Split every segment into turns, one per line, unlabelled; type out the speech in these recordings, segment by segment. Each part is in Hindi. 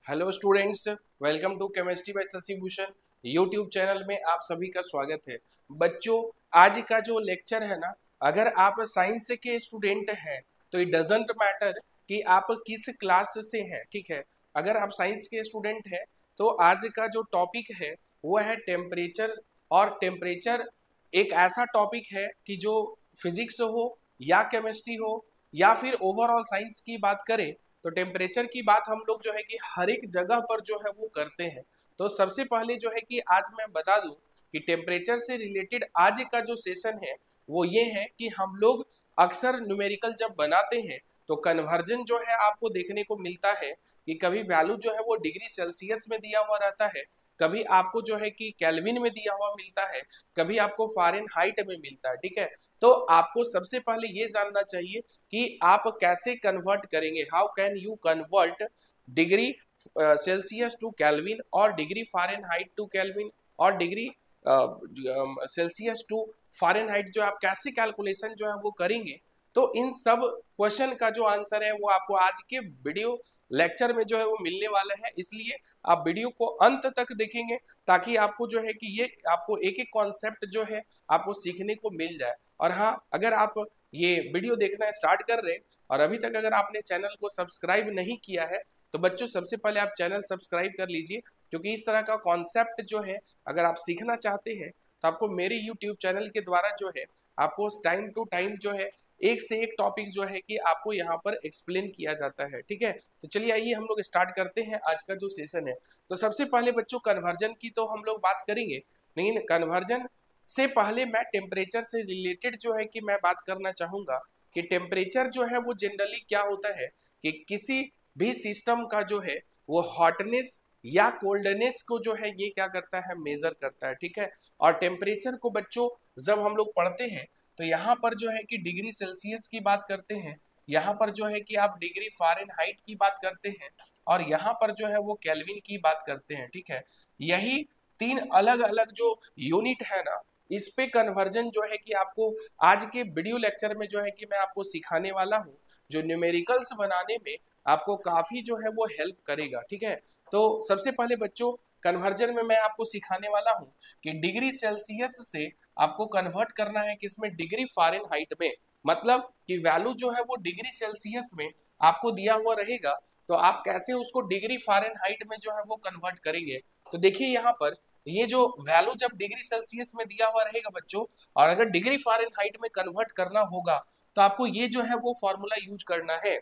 Hello students, welcome to chemistry by Shashi Bhushan YouTube channel में आप सभी का स्वागत है। बच्चों, आज का जो लेक्चर है ना, अगर आप साइंस के स्टूडेंट हैं तो इट डजंट मैटर कि आप किस क्लास से हैं, ठीक है। अगर आप साइंस के स्टूडेंट हैं तो आज का जो टॉपिक है वो है टेम्परेचर। और टेम्परेचर एक ऐसा टॉपिक है कि जो फिजिक्स हो या केमिस्ट्री हो या फिर ओवरऑल साइंस की बात करें तो टेम्परेचर की बात हम लोग जो है कि हर एक जगह पर जो है वो करते हैं। तो सबसे पहले जो है कि आज मैं बता दूं कि टेम्परेचर से रिलेटेड आज का जो सेशन है वो ये है कि हम लोग अक्सर न्यूमेरिकल जब बनाते हैं तो कन्वर्जन जो है आपको देखने को मिलता है कि कभी वैल्यू जो है वो डिग्री सेल्सियस में दिया हुआ रहता है, कभी आपको जो है कि केल्विन में दिया हुआ मिलता है, कभी आपको फ़ारेनहाइट में मिलता है, ठीक है। तो आपको सबसे पहले ये जानना चाहिए कि आप कैसे कन्वर्ट करेंगे, how can you convert degree Celsius to Kelvin और डिग्री फ़ारेनहाइट टू केल्विन और डिग्री सेल्सियस टू फ़ारेनहाइट, जो आप कैसे कैलकुलेशन जो है वो करेंगे। तो इन सब क्वेश्चन का जो आंसर है वो आपको आज के वीडियो लेक्चर में जो है वो मिलने वाला है, इसलिए आप वीडियो को अंत तक देखेंगे ताकि आपको जो है कि ये आपको एक एक कॉन्सेप्ट जो है आपको सीखने को मिल जाए। और हाँ, अगर आप ये वीडियो देखना स्टार्ट कर रहे हैं और अभी तक अगर आपने चैनल को सब्सक्राइब नहीं किया है तो बच्चों सबसे पहले आप चैनल सब्सक्राइब कर लीजिए, क्योंकि इस तरह का कॉन्सेप्ट जो है अगर आप सीखना चाहते हैं तो आपको मेरे यूट्यूब चैनल के द्वारा जो है आपको टाइम टू टाइम जो है एक से एक टॉपिक जो है कि आपको यहाँ पर एक्सप्लेन किया जाता है, ठीक है। तो चलिए आइए हम लोग स्टार्ट करते हैं आज का जो सेशन है। तो सबसे पहले बच्चों कन्वर्जन की तो हम लोग बात करेंगे, लेकिन कन्वर्जन से पहले मैं टेम्परेचर से रिलेटेड जो है कि मैं बात करना चाहूंगा कि टेम्परेचर जो है वो जनरली क्या होता है कि किसी भी सिस्टम का जो है वो हॉटनेस या कोल्डनेस को जो है ये क्या करता है, मेजर करता है, ठीक है। और टेम्परेचर को बच्चों जब हम लोग पढ़ते हैं तो यहाँ पर जो है कि डिग्री सेल्सियस की बात करते हैं, यहाँ पर जो है कि आप डिग्री फ़ारेनहाइट की बात करते हैं और यहाँ पर जो है वो केल्विन की बात करते हैं, ठीक है। यही तीन अलग अलग जो यूनिट है ना, इस पे कन्वर्जन जो है कि आपको आज के वीडियो लेक्चर में जो है कि मैं आपको सिखाने वाला हूँ, जो न्यूमेरिकल्स बनाने में आपको काफी जो है वो हेल्प करेगा, ठीक है। तो सबसे पहले बच्चों कन्वर्जन में मैं आपको सिखाने वाला हूँ कि डिग्री सेल्सियस से आपको कन्वर्ट करना है किसमें, डिग्री फ़ारेनहाइट में। मतलब कि वैल्यू जो है वो डिग्री सेल्सियस में आपको दिया हुआ रहेगा तो आप कैसे उसको डिग्री फ़ारेनहाइट में जो है वो कन्वर्ट करेंगे। तो देखिए यहाँ पर ये जो वैल्यू जब डिग्री सेल्सियस में दिया हुआ रहेगा बच्चों, और अगर डिग्री फ़ारेनहाइट में कन्वर्ट करना होगा तो आपको ये जो है वो फॉर्मूला यूज करना है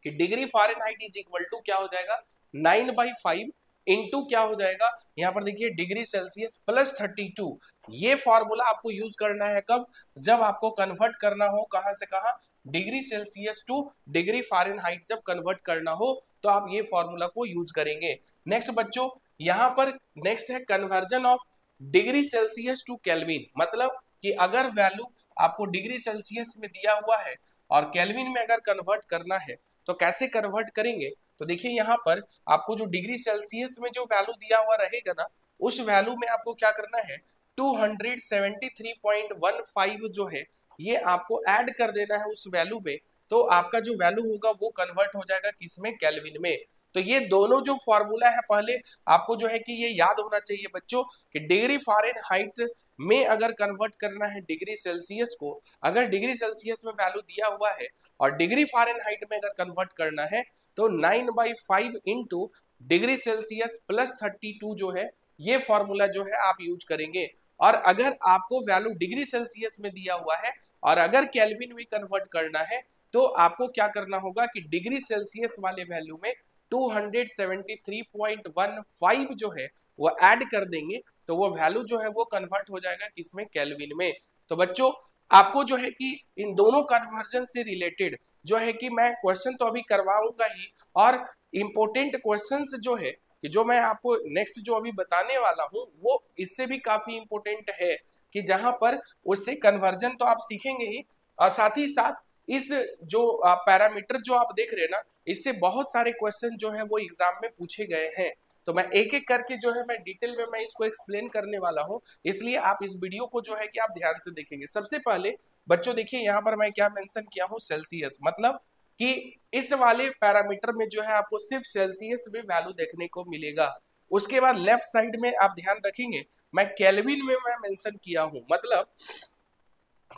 कि degree Fahrenheit is equal to क्या हो जाएगा, 9/5 इंटू क्या हो जाएगा, यहाँ पर देखिए डिग्री सेल्सियस प्लस 32। ये फॉर्मूला आपको यूज करना है कब, जब आपको कन्वर्ट करना हो कहाँ से कहाँ, degree Celsius two degree Fahrenheit जब कन्वर्ट करना हो तो आप ये फॉर्मूला को यूज करेंगे। नेक्स्ट बच्चों यहाँ पर नेक्स्ट है conversion of degree Celsius to Kelvin. मतलब कि अगर वैल्यू आपको डिग्री सेल्सियस में दिया हुआ है और केल्विन में अगर कन्वर्ट करना है तो कैसे कन्वर्ट करेंगे। तो देखिए यहाँ पर आपको जो डिग्री सेल्सियस में जो वैल्यू दिया हुआ रहेगा ना, उस वैल्यू में आपको क्या करना है, 273.15 जो है ये आपको ऐड कर देना है उस वैल्यू में। तो आपका जो वैल्यू होगा वो कन्वर्ट हो जाएगा किसमें, केल्विन में। तो ये दोनों जो फॉर्मूला है पहले आपको जो है कि ये याद होना चाहिए बच्चों कि डिग्री फ़ारेनहाइट में अगर कन्वर्ट करना है डिग्री सेल्सियस को, अगर डिग्री सेल्सियस में वैल्यू दिया हुआ है और डिग्री फ़ारेनहाइट में अगर कन्वर्ट करना है तो 9/5 इंटू डिग्री सेल्सियस प्लस 32 जो है ये फॉर्मूला जो है आप यूज करेंगे। और अगर आपको वैल्यू डिग्री सेल्सियस में दिया हुआ है और अगर केल्विन में कन्वर्ट करना है तो आपको क्या करना होगा कि डिग्री सेल्सियस वाले वैल्यू में 273.15 जो है वो ऐड कर देंगे तो वो वैल्यू जो है वो कन्वर्ट हो जाएगा किसमें, केल्विन में। तो बच्चों आपको जो है कि इन दोनों कन्वर्जन से रिलेटेड जो है कि मैं क्वेश्चन तो अभी करवाऊंगा ही, और इम्पोर्टेंट क्वेश्चंस जो है कि जो मैं आपको नेक्स्ट जो अभी बताने वाला हूं वो इससे भी काफी इम्पोर्टेंट है कि जहां पर उससे कन्वर्जन तो आप सीखेंगे ही और साथ ही साथ इस जो पैरामीटर जो आप देख रहे हैं ना, इससे बहुत सारे क्वेश्चन जो है वो एग्जाम में पूछे गए हैं। तो मैं एक एक करके जो है मैं डिटेल में मैं इसको एक्सप्लेन करने वाला हूं, इसलिए आप इस वीडियो को जो है कि आप ध्यान से देखेंगे। सबसे पहले बच्चों देखिए यहाँ पर मैं क्या मेंशन किया हूँ, सेल्सियस। मतलब कि इस वाले पैरामीटर में जो है आपको सिर्फ सेल्सियस में वैल्यू देखने को मिलेगा। उसके बाद लेफ्ट साइड में आप ध्यान रखेंगे मैं केल्विन में मैं मेंशन किया हूं, मतलब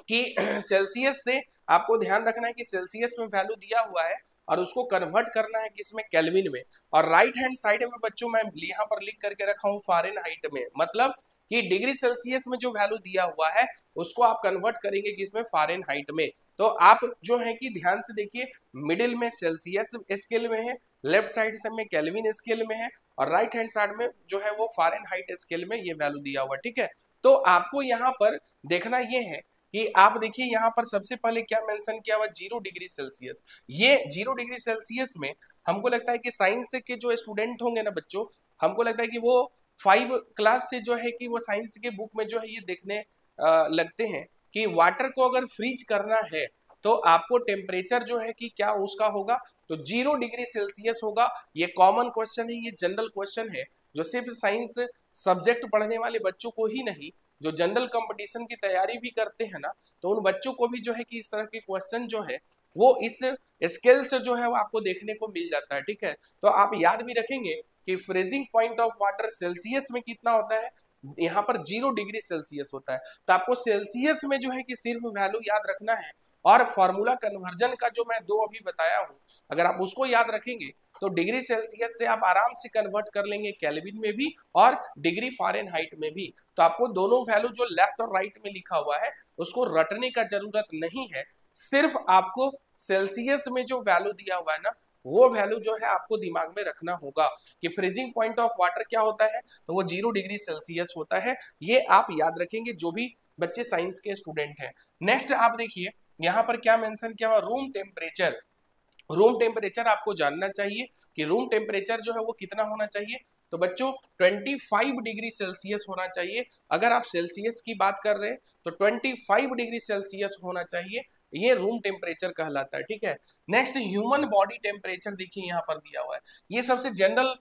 कि सेल्सियस से आपको ध्यान रखना है कि सेल्सियस में वैल्यू दिया हुआ है और उसको कन्वर्ट करना है किसमें, केल्विन में। और राइट हैंड साइड में बच्चों मैं यहाँ पर लिख करके रखा हूँ फारेनहाइट में, मतलब कि डिग्री सेल्सियस में जो वैल्यू दिया हुआ है उसको आप कन्वर्ट करेंगे किसमें, फारेनहाइट में। तो आप जो है कि ध्यान से देखिए, मिडिल में सेल्सियस स्केल में है, लेफ्ट साइड से में केल्विन स्केल में है, और राइट हैंड साइड में जो है वो फारेनहाइट स्केल में ये वैल्यू दिया हुआ, ठीक है। तो आपको यहाँ पर देखना ये है कि आप देखिए यहाँ पर सबसे पहले क्या मेंशन किया हुआ, 0 डिग्री सेल्सियस। ये 0 डिग्री सेल्सियस में हमको लगता है कि साइंस के जो स्टूडेंट होंगे ना बच्चों, हमको लगता है कि वो 5 क्लास से जो है कि वो साइंस के बुक में जो है ये देखने लगते हैं कि वाटर को अगर फ्रीज करना है तो आपको टेम्परेचर जो है कि क्या उसका होगा, तो 0 डिग्री सेल्सियस होगा। ये कॉमन क्वेश्चन है, ये जनरल क्वेश्चन है जो सिर्फ साइंस सब्जेक्ट पढ़ने वाले बच्चों को ही नहीं, जो जनरल कंपटीशन की तैयारी भी करते हैं ना, तो उन बच्चों को भी जो है कि इस तरह के क्वेश्चन जो है वो इस स्केल से जो है वो आपको देखने को मिल जाता है, ठीक है। तो आप याद भी रखेंगे कि freezing point of water Celsius में कितना होता है, यहाँ पर 0 डिग्री सेल्सियस होता है। तो आपको सेल्सियस में जो है कि सिर्फ वैल्यू याद रखना है, और फॉर्मूला कन्वर्जन का जो मैं 2 अभी बताया हूँ, अगर आप उसको याद रखेंगे तो डिग्री सेल्सियस से आप आराम से कन्वर्ट कर लेंगे केल्विन में भी और डिग्री फारेनहाइट में भी। तो आपको दोनों वैल्यू जो लेफ्ट और राइट में लिखा हुआ है उसको रटने का जरूरत नहीं है, सिर्फ आपको सेल्सियस में जो वैल्यू दिया हुआ है ना वो वैल्यू जो है आपको दिमाग में रखना होगा कि फ्रीजिंग पॉइंट ऑफ वाटर क्या होता है, तो वो 0 डिग्री सेल्सियस होता है। ये आप याद रखेंगे जो भी बच्चे साइंस के स्टूडेंट हैं। नेक्स्ट आप देखिए यहाँ पर क्या मेंशन किया हुआ, रूम टेम्परेचर। रूम टेम्परेचर आपको जानना चाहिए कि रूम टेम्परेचर जो है वो कितना होना चाहिए, तो बच्चों 25 डिग्री सेल्सियस होना चाहिए। अगर आप सेल्सियस की बात कर रहे हैं तो 25 डिग्री सेल्सियस होना चाहिए, ये रूम टेम्परेचर कहलाता है, ठीक है। नेक्स्ट ह्यूमन बॉडी टेम्परेचर देखिए यहाँ पर दिया हुआ है, ये सबसे जनरल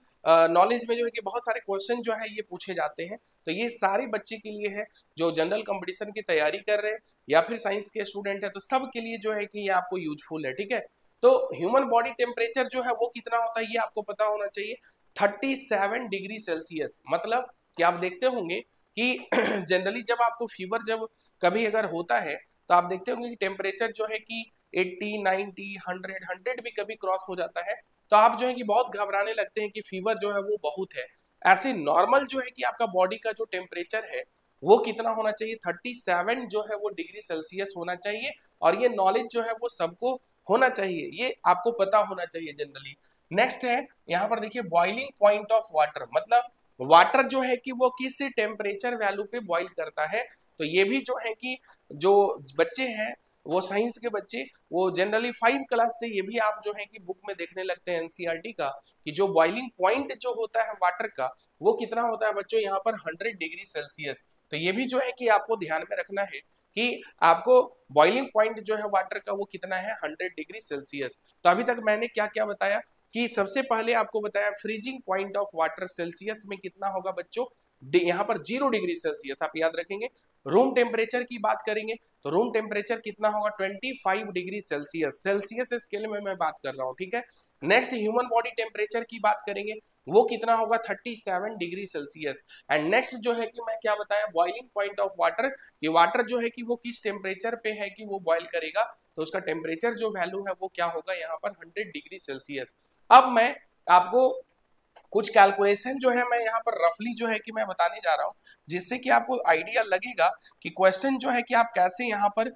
नॉलेज में जो है कि बहुत सारे क्वेश्चन जो है ये पूछे जाते हैं, तो ये सारे बच्चे के लिए है जो जनरल कंपटीशन की तैयारी कर रहे हैं या फिर साइंस के स्टूडेंट है, तो सबके लिए जो है कि ये आपको यूजफुल है, ठीक है। तो ह्यूमन बॉडी टेम्परेचर जो है वो कितना होता है ये आपको पता होना चाहिए, 37 डिग्री सेल्सियस। मतलब कि आप देखते होंगे कि जनरली जब आपको फीवर जब कभी अगर होता है तो आप देखते होंगे कि टेम्परेचर जो है कि 80, 90, 100 भी कभी क्रॉस हो जाता है, तो आप जो है कि बहुत घबराने लगते हैं कि फीवर जो है वो बहुत है। ऐसे नॉर्मल जो है कि आपका बॉडी का जो टेम्परेचर है वो कितना होना चाहिए, 37 जो है वो डिग्री सेल्सियस होना चाहिए। और ये नॉलेज जो है वो सबको होना चाहिए, ये आपको पता होना चाहिए जनरली। नेक्स्ट है यहाँ पर देखिए बॉइलिंग पॉइंट ऑफ वाटर, मतलब वाटर जो है कि वो किस टेम्परेचर वैल्यू पे बॉइल करता है। तो ये भी जो है कि जो बच्चे हैं वो साइंस के बच्चे वो जनरली 5 क्लास से ये भी आप जो है कि बुक में देखने लगते हैं एनसीईआरटी का, कि जो बॉइलिंग पॉइंट जो होता है वाटर का वो कितना होता है बच्चों, यहाँ पर 100 डिग्री सेल्सियस। तो ये भी जो है कि आपको ध्यान में रखना है कि आपको बॉइलिंग पॉइंट जो है वाटर का वो कितना है, 100 डिग्री सेल्सियस। तो अभी तक मैंने क्या क्या बताया कि सबसे पहले आपको बताया freezing point of water Celsius में कितना होगा बच्चों, यहाँ पर 0 डिग्री सेल्सियस आप याद रखेंगे। रूम टेम्परेचर की बात करेंगे तो रूम टेम्परेचर कितना होगा, 25 डिग्री सेल्सियस, सेल्सियस स्केल में मैं बात कर रहा हूँ, ठीक है। नेक्स्ट ह्यूमन बॉडी टेम्परेचर की बात करेंगे, वो कितना होगा, 37 डिग्री सेल्सियस। एंड नेक्स्ट जो है कि मैं क्या बताया, बॉइलिंग पॉइंट ऑफ वाटर, ये वाटर जो है कि वो किस टेम्परेचर पे है कि वो बॉइल करेगा, तो उसका टेम्परेचर जो वैल्यू है वो क्या होगा यहाँ पर 100 डिग्री सेल्सियस। अब मैं आपको कुछ कैलकुलेशन जो है मैं यहाँ पर रफली जो है कि मैं बताने जा रहा हूँ, जिससे कि आपको आइडिया लगेगा कि क्वेश्चन जो है कि आप कैसे यहाँ पर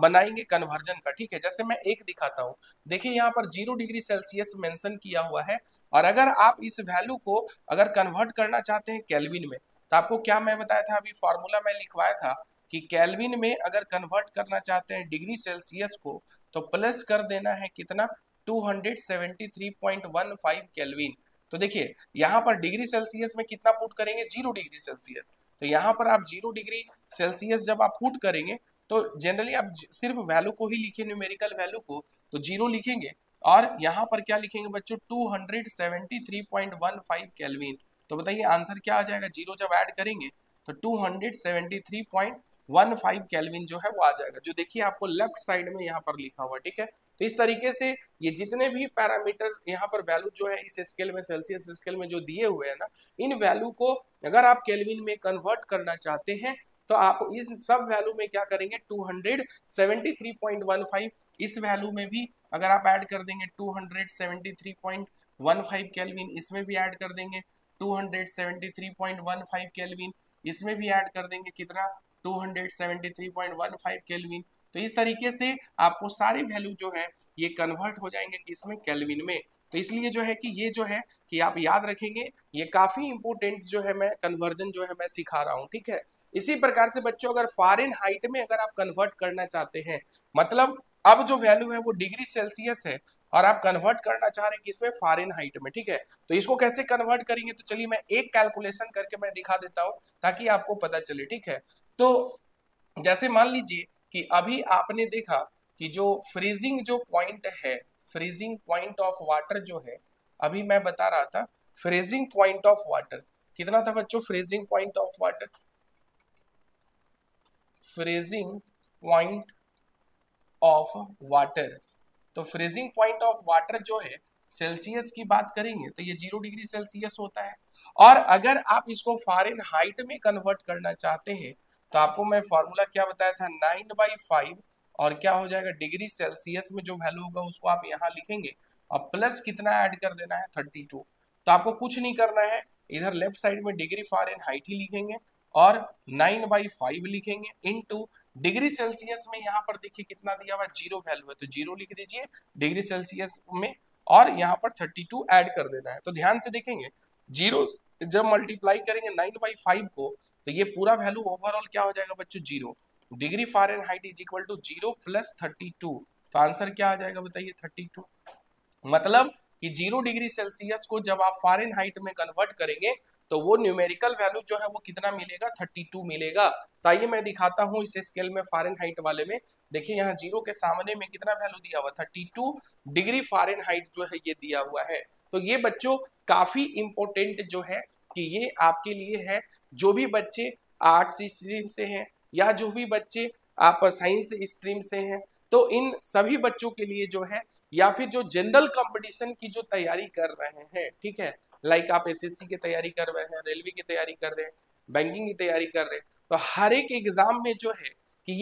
बनाएंगे कन्वर्जन का, ठीक है। जैसे मैं एक दिखाता हूँ, देखिए यहाँ पर 0 डिग्री सेल्सियस मेंशन किया हुआ है, और अगर आप इस वैल्यू को अगर कन्वर्ट करना चाहते हैं केल्विन में, तो आपको क्या मैं बताया था, अभी फॉर्मूला मैं लिखवाया था कि केल्विन में अगर कन्वर्ट करना चाहते हैं डिग्री सेल्सियस को, तो प्लस कर देना है कितना, 273.15 केल्विन। तो देखिए यहाँ पर डिग्री सेल्सियस में कितना पुट करेंगे, 0 डिग्री सेल्सियस। तो यहाँ पर आप 0 डिग्री सेल्सियस जब आप पुट करेंगे तो जनरली आप सिर्फ वैल्यू को ही लिखे, न्यूमेरिकल वैल्यू को, तो 0 लिखेंगे और यहाँ पर क्या लिखेंगे बच्चों, 273.15 केल्विन। तो बताइए आंसर क्या आ जाएगा, 0 जब ऐड करेंगे तो 273.15 केल्विन जो है वो आ जाएगा, जो देखिए आपको लेफ्ट साइड में यहाँ पर लिखा हुआ, ठीक है। तो इस तरीके से ये जितने भी पैरामीटर यहाँ पर वैल्यू जो है इस स्केल में, सेल्सियस स्केल में जो दिए हुए हैं ना, इन वैल्यू को अगर आप केल्विन में कन्वर्ट करना चाहते हैं तो आप इस सब वैल्यू में क्या करेंगे, 273.15 इस वैल्यू में भी अगर आप ऐड कर देंगे 273.15 केल्विन, इसमें भी ऐड कर देंगे 273.15 केल्विन, इसमें भी ऐड कर देंगे कितना, 273.15 केल्विन। तो इस तरीके से आपको सारी वैल्यू जो है ये कन्वर्ट हो जाएंगे किसमें, केल्विन में। तो इसलिए जो है कि ये जो है कि आप याद रखेंगे, ये काफी इंपोर्टेंट जो है मैं कन्वर्जन जो है मैं सिखा रहा हूँ, ठीक है। इसी प्रकार से बच्चों अगर फ़ारेनहाइट में अगर आप कन्वर्ट करना चाहते हैं, मतलब अब जो वैल्यू है वो डिग्री सेल्सियस है और आप कन्वर्ट करना चाह रहे हैं किसमें, फ़ारेनहाइट में, ठीक है। तो इसको कैसे कन्वर्ट करेंगे, तो चलिए मैं एक कैलकुलेशन करके मैं दिखा देता हूँ ताकि आपको पता चले, ठीक है। तो जैसे मान लीजिए कि अभी आपने देखा कि जो फ्रीजिंग जो पॉइंट है, फ्रीजिंग पॉइंट ऑफ वाटर जो है, अभी मैं बता रहा था फ्रीजिंग पॉइंट ऑफ वाटर कितना था बच्चों, freezing point of water, freezing point of water, तो फ्रीजिंग पॉइंट ऑफ वाटर जो है सेल्सियस की बात करेंगे तो ये 0 डिग्री सेल्सियस होता है। और अगर आप इसको फ़ारेनहाइट में कन्वर्ट करना चाहते हैं तो आपको मैं फॉर्मूला क्या बताया था, 9/5 और क्या हो जाएगा डिग्री सेल्सियस में जो वैल्यू होगा उसको आप यहाँ लिखेंगे और प्लस कितना ऐड कर देना है, 32। तो आपको कुछ नहीं करना है, इधर लेफ्ट साइड में डिग्री फ़ारेनहाइट ही लिखेंगे और 9/5 लिखेंगे इनटू डिग्री सेल्सियस में यहाँ पर देखिए कितना दिया हुआ, 0 वैल्यू है तो 0 लिख दीजिए डिग्री सेल्सियस में और यहाँ पर 32 ऐड कर देना है। तो ध्यान से देखेंगे 0 जब मल्टीप्लाई करेंगे 9/5 को तो ये पूरा वैल्यू ओवरऑल क्या हो जाएगा बच्चों, 0। Degree Fahrenheit is equal to 0 + 32, तो आंसर क्या आ जाएगा बताइए, 32। मतलब कि 0 डिग्री सेल्सियस को जब आप फ़ारेनहाइट में कन्वर्ट करेंगे तो वो न्यूमेरिकल वैल्यू जो है वो कितना मिलेगा, 32 मिलेगा। तो आइए मैं दिखाता हूँ इस स्केल में फ़ारेनहाइट वाले में, देखिए यहाँ 0 के सामने में कितना वैल्यू दिया हुआ, 32 डिग्री फ़ारेनहाइट जो है ये दिया हुआ है। तो ये बच्चों काफी इंपॉर्टेंट जो है कि ये आपके लिए है, जो भी बच्चे आर्ट्स स्ट्रीम से हैं या जो भी बच्चे आप साइंस स्ट्रीम से हैं, तो इन सभी बच्चों के लिए जो है, या फिर जो जनरल कंपटीशन की जो तैयारी कर रहे हैं, ठीक है, लाइक आप एसएससी की तैयारी कर रहे हैं, रेलवे की तैयारी कर रहे हैं, बैंकिंग की तैयारी कर रहे हैं, तो हर एक एग्जाम में जो है कि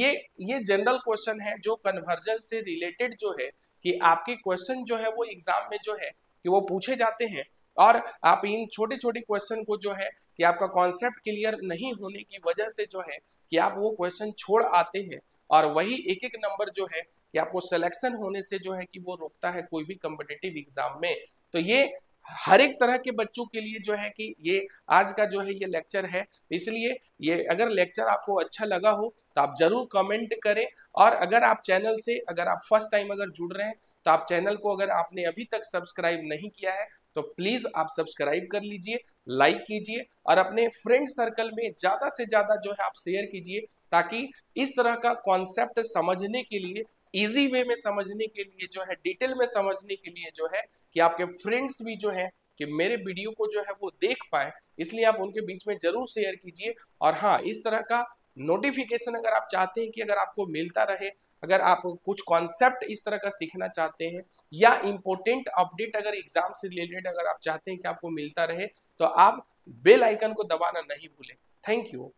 ये जनरल क्वेश्चन है जो कन्वर्जन से रिलेटेड जो है कि आपके क्वेश्चन जो है वो एग्जाम में जो है कि वो पूछे जाते हैं। और आप इन छोटे छोटे क्वेश्चन को जो है कि आपका कॉन्सेप्ट क्लियर नहीं होने की वजह से जो है कि आप वो क्वेश्चन छोड़ आते हैं और वही एक एक नंबर जो है कि आपको सिलेक्शन होने से जो है कि वो रोकता है कोई भी कॉम्पिटिटिव एग्जाम में। तो ये हर एक तरह के बच्चों के लिए जो है कि ये आज का जो है ये लेक्चर है, इसलिए ये अगर लेक्चर आपको अच्छा लगा हो तो आप जरूर कमेंट करें। और अगर आप चैनल से अगर आप फर्स्ट टाइम अगर जुड़ रहे हैं तो आप चैनल को अगर आपने अभी तक सब्सक्राइब नहीं किया है तो प्लीज आप सब्सक्राइब कर लीजिए, लाइक कीजिए और अपने फ्रेंड सर्कल में ज्यादा से ज्यादा जो है आप शेयर कीजिए, ताकि इस तरह का कॉन्सेप्ट समझने के लिए, इजी वे में समझने के लिए जो है, डिटेल में समझने के लिए जो है कि आपके फ्रेंड्स भी जो है कि मेरे वीडियो को जो है वो देख पाए, इसलिए आप उनके बीच में जरूर शेयर कीजिए। और हाँ, इस तरह का नोटिफिकेशन अगर आप चाहते हैं कि अगर आपको मिलता रहे, अगर आप कुछ कॉन्सेप्ट इस तरह का सीखना चाहते हैं या इम्पोर्टेंट अपडेट अगर एग्जाम से रिलेटेड अगर आप चाहते हैं कि आपको मिलता रहे, तो आप बेल आइकन को दबाना नहीं भूलें। Thank you.